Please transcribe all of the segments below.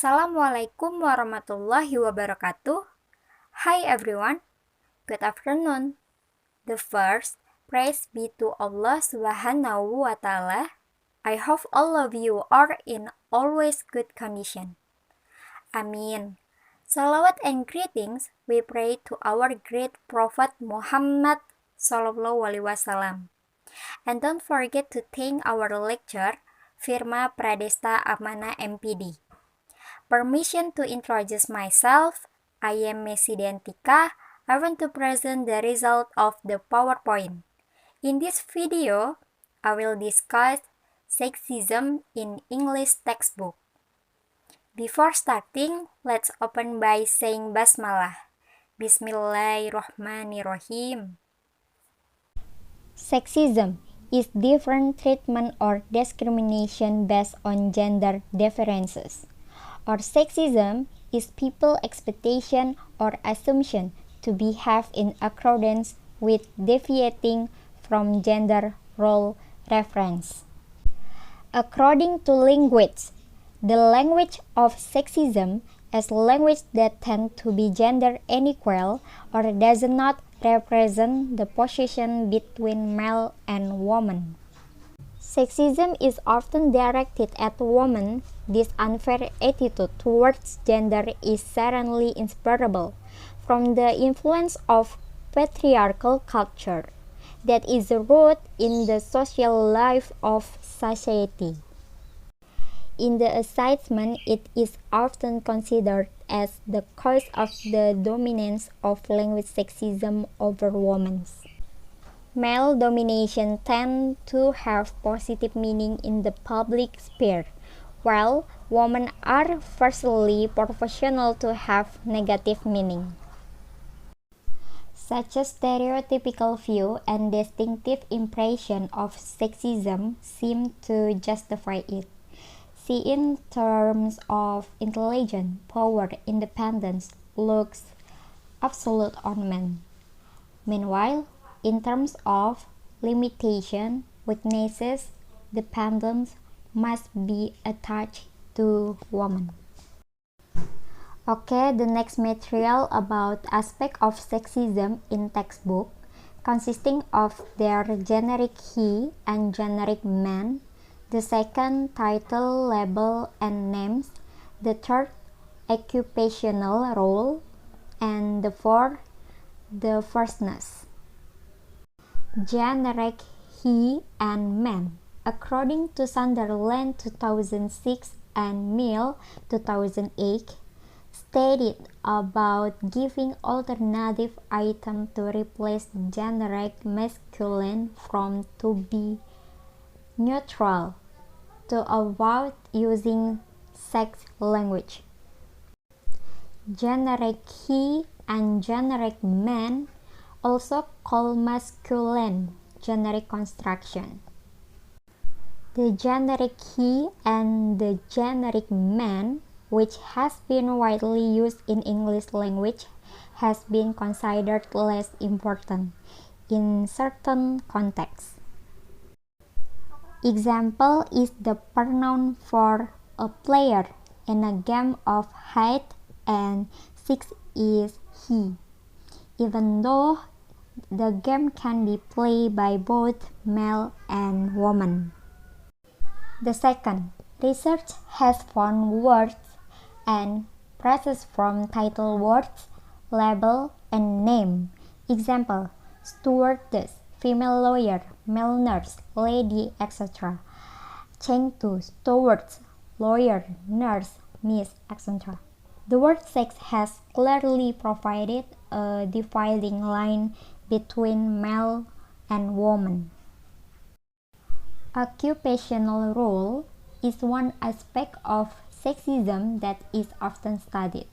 Assalamualaikum warahmatullahi wabarakatuh. Hi everyone, good afternoon. The first, praise be to Allah Subhanahu wa Ta'ala. I hope all of you are in always good condition. Amin. Salawat and greetings we pray to our great Prophet Muhammad Sallallahu Alaihi Wasallam. And don't forget to thank our lecturer, Firma Pradesta Amana MPD. Permission to introduce myself. I am Miss Diantika. I want to present the result of the PowerPoint. In this video, I will discuss sexism in English textbook. Before starting, let's open by saying Basmalah. Bismillahirrahmanirrahim. Sexism is different treatment or discrimination based on gender differences. Or sexism is people's expectation or assumption to behave in accordance with deviating from gender role reference. According to linguists, the language of sexism is language that tend to be gender unequal or does not represent the position between male and woman. Sexism is often directed at women. This unfair attitude towards gender is certainly inseparable from the influence of patriarchal culture that is rooted in the social life of society. In the assessment, it is often considered as the cause of the dominance of language sexism over women. Male domination tends to have positive meaning in the public sphere, while women are firstly professional to have negative meaning. Such a stereotypical view and distinctive impression of sexism seem to justify it. See, in terms of intelligence, power, independence, looks, absolute on men. Meanwhile, in terms of limitation, weaknesses, dependence must be attached to women. Okay, the next material about aspect of sexism in textbook, consisting of their generic he and generic man, the second title, label, and names, the third occupational role, and the fourth the firstness. Generic he and man. According to Sunderland 2006 and Mill 2008, stated about giving alternative item to replace generic masculine from to be neutral to avoid using sex language. Generic he and generic man, also called masculine generic construction. The generic he and the generic man, which has been widely used in English language, has been considered less important in certain contexts. Example is the pronoun for a player in a game of hide and seek is he, even though the game can be played by both male and woman. The second, research has found words and phrases from title words, label, and name. Example, stewardess, female lawyer, male nurse, lady, etc. Chengtu, stewards, lawyer, nurse, miss, etc. The word sex has clearly provided a dividing line between male and woman. Occupational role is one aspect of sexism that is often studied.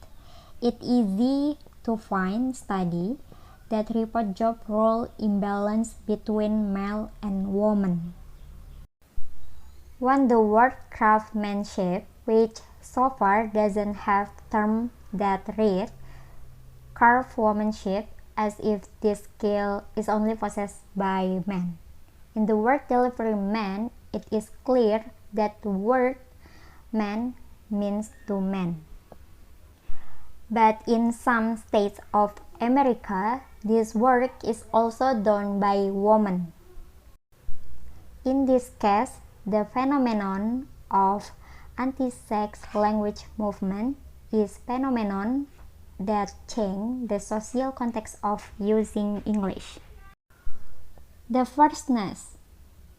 It is easy to find studies that report job role imbalance between male and woman. When the word craftsmanship, which so far doesn't have term that read craftswomanship, as if this skill is only possessed by men. In the word delivery man, it is clear that the word man means to men. But in some states of America, this work is also done by women. In this case, the phenomenon of anti-sex language movement is phenomenon that change the social context of using English. The firstness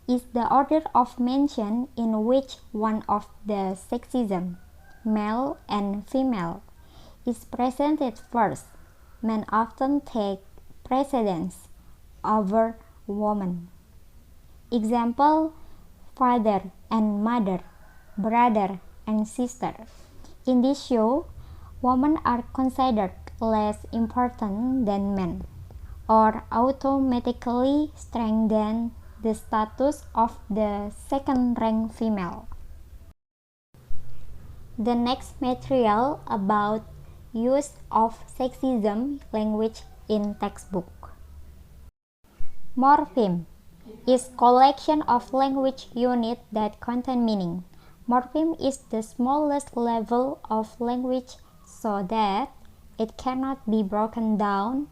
is the order of mention in which one of the sexism, male and female, is presented first. Men often take precedence over women. Example, father and mother, brother and sister. In this show, women are considered less important than men, or automatically strengthen the status of the second-rank female. The next material about use of sexism language in textbook. Morpheme is collection of language unit that contain meaning. Morpheme is the smallest level of language so that it cannot be broken down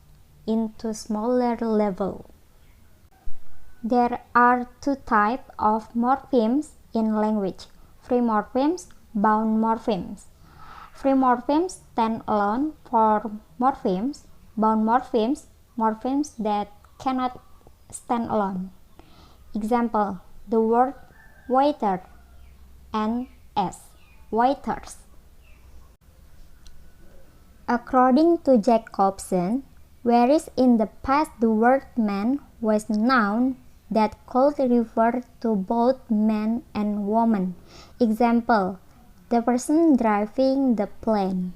into smaller level. There are two types of morphemes in language: free morphemes, bound morphemes. Free morphemes stand alone for morphemes. Bound morphemes, morphemes that cannot stand alone. Example, the word waiter and s, waiters. According to Jacobson, whereas in the past the word man was noun that could refer to both men and women. Example, the person driving the plane.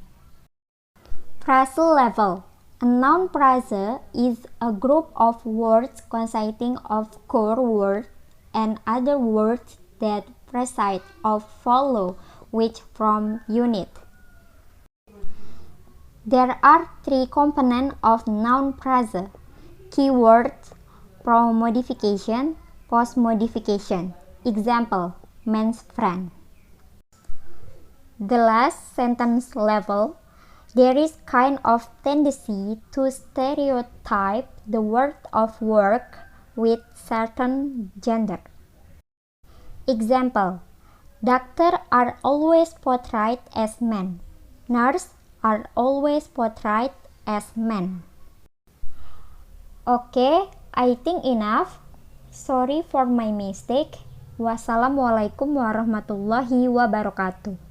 Phrasal level. A noun phrase is a group of words consisting of core words and other words that precede or follow which form unit. There are three components of noun phrase: keywords, pro-modification, post-modification. Example, man's friend. The last sentence level, there is kind of tendency to stereotype the word of work with certain gender. Example, doctors are always portrayed as men. Nurses are always portrayed as men. Okay, I think enough. Sorry for my mistake. Wassalamualaikum warahmatullahi wabarakatuh.